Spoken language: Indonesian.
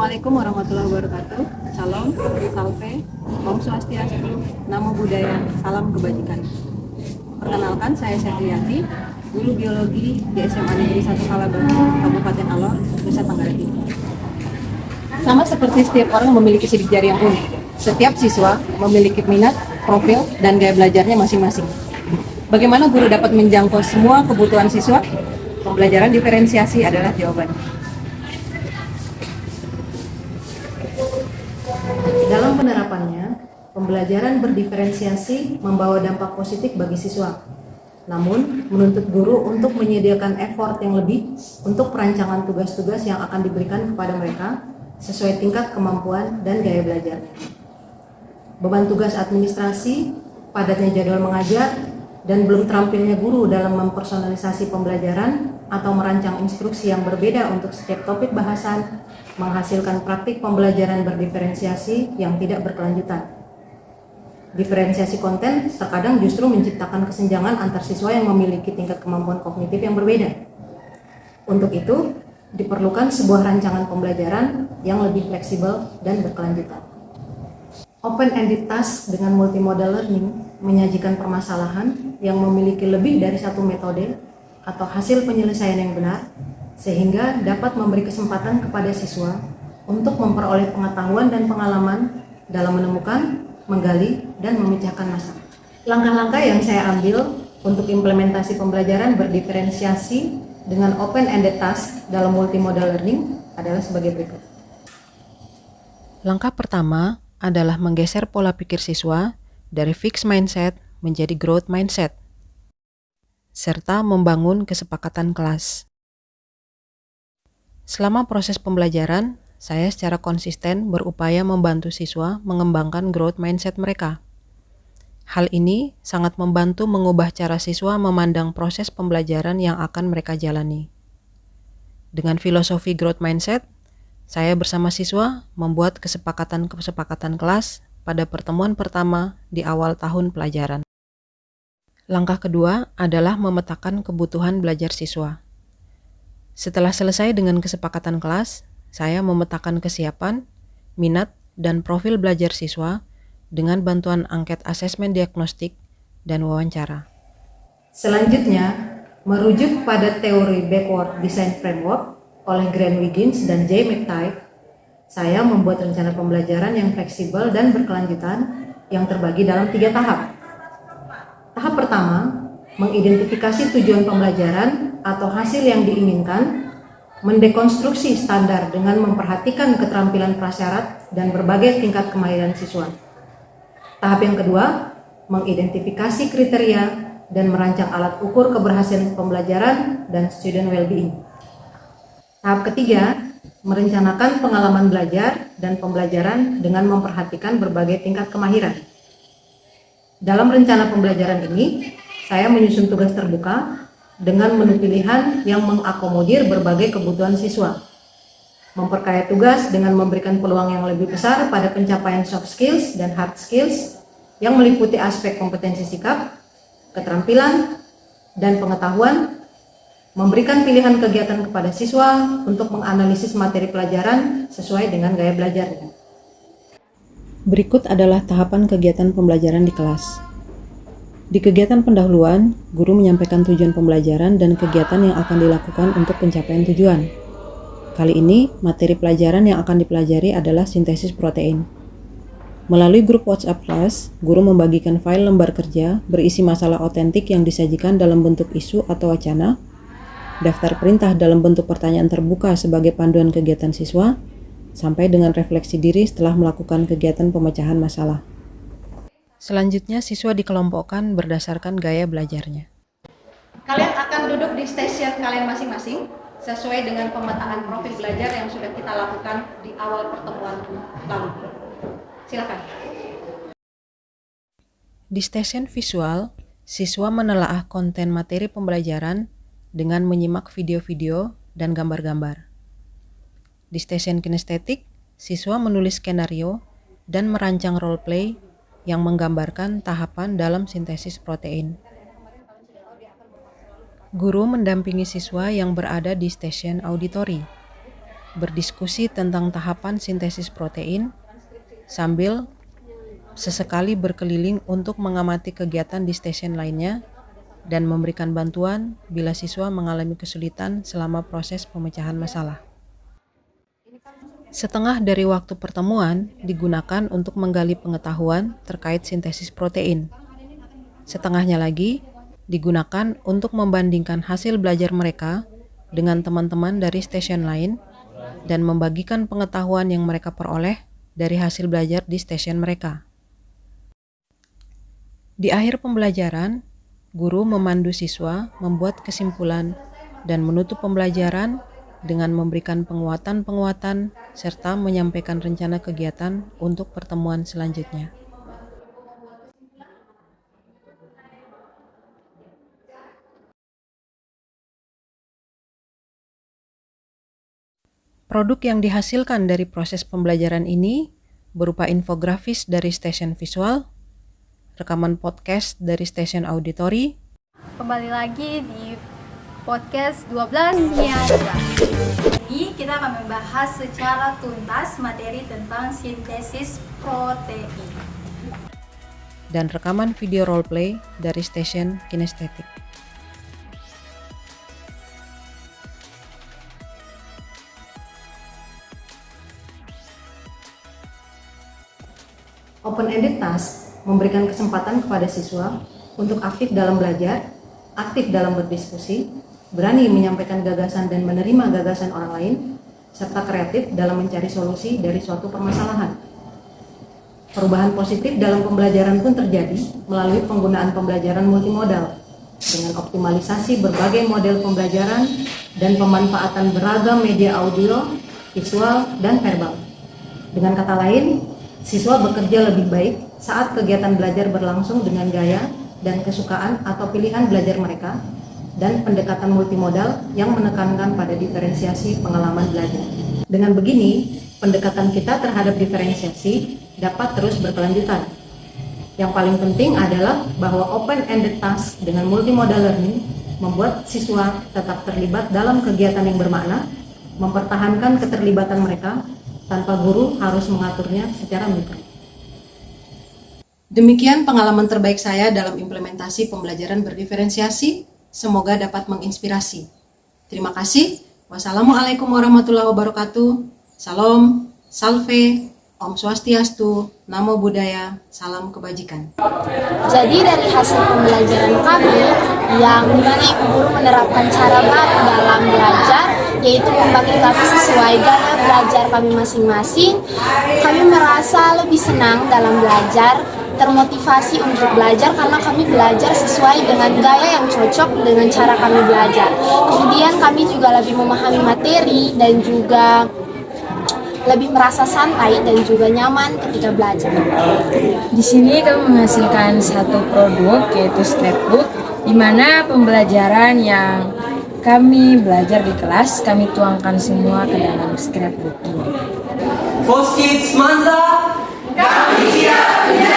Assalamualaikum warahmatullahi wabarakatuh. Salam, salve, Om Swastiastu, Namo Buddhaya, salam kebajikan. Perkenalkan, saya Septriyanti, guru biologi di SMA Negeri 1 Kalabatu, Kabupaten Alor, Nusa Tenggara Timur. Sama seperti setiap orang memiliki sidik jari yang unik, setiap siswa memiliki minat, profil, dan gaya belajarnya masing-masing. Bagaimana guru dapat menjangkau semua kebutuhan siswa? Pembelajaran diferensiasi adalah jawabannya. Dalam penerapannya, pembelajaran berdiferensiasi membawa dampak positif bagi siswa. Namun, menuntut guru untuk menyediakan effort yang lebih untuk perancangan tugas-tugas yang akan diberikan kepada mereka sesuai tingkat kemampuan dan gaya belajarnya. Beban tugas administrasi, padatnya jadwal mengajar, dan belum terampilnya guru dalam mempersonalisasi pembelajaran atau merancang instruksi yang berbeda untuk setiap topik bahasan menghasilkan praktik pembelajaran berdiferensiasi yang tidak berkelanjutan. Diferensiasi konten terkadang justru menciptakan kesenjangan antar siswa yang memiliki tingkat kemampuan kognitif yang berbeda. Untuk itu, diperlukan sebuah rancangan pembelajaran yang lebih fleksibel dan berkelanjutan. Open-ended task dengan multimodal learning menyajikan permasalahan yang memiliki lebih dari satu metode atau hasil penyelesaian yang benar, sehingga dapat memberi kesempatan kepada siswa untuk memperoleh pengetahuan dan pengalaman dalam menemukan, menggali, dan memecahkan masalah. Langkah-langkah yang saya ambil untuk implementasi pembelajaran berdiferensiasi dengan open-ended task dalam multimodal learning adalah sebagai berikut. Langkah pertama adalah menggeser pola pikir siswa dari fixed mindset menjadi growth mindset, serta membangun kesepakatan kelas. Selama proses pembelajaran, saya secara konsisten berupaya membantu siswa mengembangkan growth mindset mereka. Hal ini sangat membantu mengubah cara siswa memandang proses pembelajaran yang akan mereka jalani. Dengan filosofi growth mindset, saya bersama siswa membuat kesepakatan kelas pada pertemuan pertama di awal tahun pelajaran. Langkah kedua adalah memetakan kebutuhan belajar siswa. Setelah selesai dengan kesepakatan kelas, saya memetakan kesiapan, minat, dan profil belajar siswa dengan bantuan angket asesmen diagnostik dan wawancara. Selanjutnya, merujuk pada teori Backward Design Framework oleh Grant Wiggins dan Jay McTighe, saya membuat rencana pembelajaran yang fleksibel dan berkelanjutan yang terbagi dalam 3 tahap. Tahap pertama, mengidentifikasi tujuan pembelajaran atau hasil yang diinginkan, mendekonstruksi standar dengan memperhatikan keterampilan prasyarat dan berbagai tingkat kemahiran siswa. Tahap yang kedua, mengidentifikasi kriteria dan merancang alat ukur keberhasilan pembelajaran dan student well-being. Tahap ketiga, merencanakan pengalaman belajar dan pembelajaran dengan memperhatikan berbagai tingkat kemahiran. Dalam rencana pembelajaran ini, saya menyusun tugas terbuka dengan menu pilihan yang mengakomodir berbagai kebutuhan siswa. Memperkaya tugas dengan memberikan peluang yang lebih besar pada pencapaian soft skills dan hard skills yang meliputi aspek kompetensi sikap, keterampilan, dan pengetahuan, memberikan pilihan kegiatan kepada siswa untuk menganalisis materi pelajaran sesuai dengan gaya belajarnya. Berikut adalah tahapan kegiatan pembelajaran di kelas. Di kegiatan pendahuluan, guru menyampaikan tujuan pembelajaran dan kegiatan yang akan dilakukan untuk pencapaian tujuan. Kali ini, materi pelajaran yang akan dipelajari adalah sintesis protein. Melalui grup WhatsApp kelas, guru membagikan file lembar kerja berisi masalah otentik yang disajikan dalam bentuk isu atau wacana, daftar perintah dalam bentuk pertanyaan terbuka sebagai panduan kegiatan siswa, sampai dengan refleksi diri setelah melakukan kegiatan pemecahan masalah. Selanjutnya, siswa dikelompokkan berdasarkan gaya belajarnya. Kalian akan duduk di stasiun kalian masing-masing sesuai dengan pemetaan profil belajar yang sudah kita lakukan di awal pertemuan lalu. Silakan. Di stasiun visual, siswa menelaah konten materi pembelajaran dengan menyimak video-video dan gambar-gambar. Di stasiun kinestetik, siswa menulis skenario dan merancang role play yang menggambarkan tahapan dalam sintesis protein. Guru mendampingi siswa yang berada di stasiun auditori. berdiskusi tentang tahapan sintesis protein, sambil sesekali berkeliling untuk mengamati kegiatan di stasiun lainnya dan memberikan bantuan bila siswa mengalami kesulitan selama proses pemecahan masalah. Setengah dari waktu pertemuan digunakan untuk menggali pengetahuan terkait sintesis protein. Setengahnya lagi digunakan untuk membandingkan hasil belajar mereka dengan teman-teman dari stasiun lain dan membagikan pengetahuan yang mereka peroleh dari hasil belajar di stasiun mereka. Di akhir pembelajaran, guru memandu siswa membuat kesimpulan dan menutup pembelajaran dengan memberikan penguatan-penguatan serta menyampaikan rencana kegiatan untuk pertemuan selanjutnya. Produk yang dihasilkan dari proses pembelajaran ini berupa infografis dari stasiun visual, rekaman podcast dari stasiun auditori. Kembali lagi di podcast 12-nya. Ini kita akan membahas secara tuntas materi tentang sintesis protein. Dan rekaman video roleplay dari stasiun kinestetik. Open-ended task memberikan kesempatan kepada siswa untuk aktif dalam belajar, aktif dalam berdiskusi, berani menyampaikan gagasan dan menerima gagasan orang lain, serta kreatif dalam mencari solusi dari suatu permasalahan. Perubahan positif dalam pembelajaran pun terjadi melalui penggunaan pembelajaran multimodal dengan optimalisasi berbagai model pembelajaran dan pemanfaatan beragam media audio, visual, dan verbal. Dengan kata lain, siswa bekerja lebih baik saat kegiatan belajar berlangsung dengan gaya dan kesukaan atau pilihan belajar mereka, dan pendekatan multimodal yang menekankan pada diferensiasi pengalaman belajar. Dengan begini, pendekatan kita terhadap diferensiasi dapat terus berkelanjutan. Yang paling penting adalah bahwa open-ended task dengan multimodal learning membuat siswa tetap terlibat dalam kegiatan yang bermakna, mempertahankan keterlibatan mereka tanpa guru harus mengaturnya secara mikro. Demikian pengalaman terbaik saya dalam implementasi pembelajaran berdiferensiasi. Semoga dapat menginspirasi. Terima kasih. Wassalamualaikum warahmatullahi wabarakatuh. Salam, salve, Om Swastiastu, Namo Buddhaya, salam kebajikan. Jadi dari hasil pembelajaran kami yang dimana ibu guru menerapkan cara baru dalam belajar, yaitu membagi kami sesuai gaya belajar kami masing-masing, kami merasa lebih senang dalam belajar, termotivasi untuk belajar karena kami belajar sesuai dengan gaya yang cocok dengan cara kami belajar. Kemudian kami juga lebih memahami materi dan juga lebih merasa santai dan juga nyaman ketika belajar. Di sini kami menghasilkan satu produk yaitu scrapbook, di mana pembelajaran yang kami belajar di kelas kami tuangkan semua ke dalam scrapbook ini. Post-it Manza, kami siap.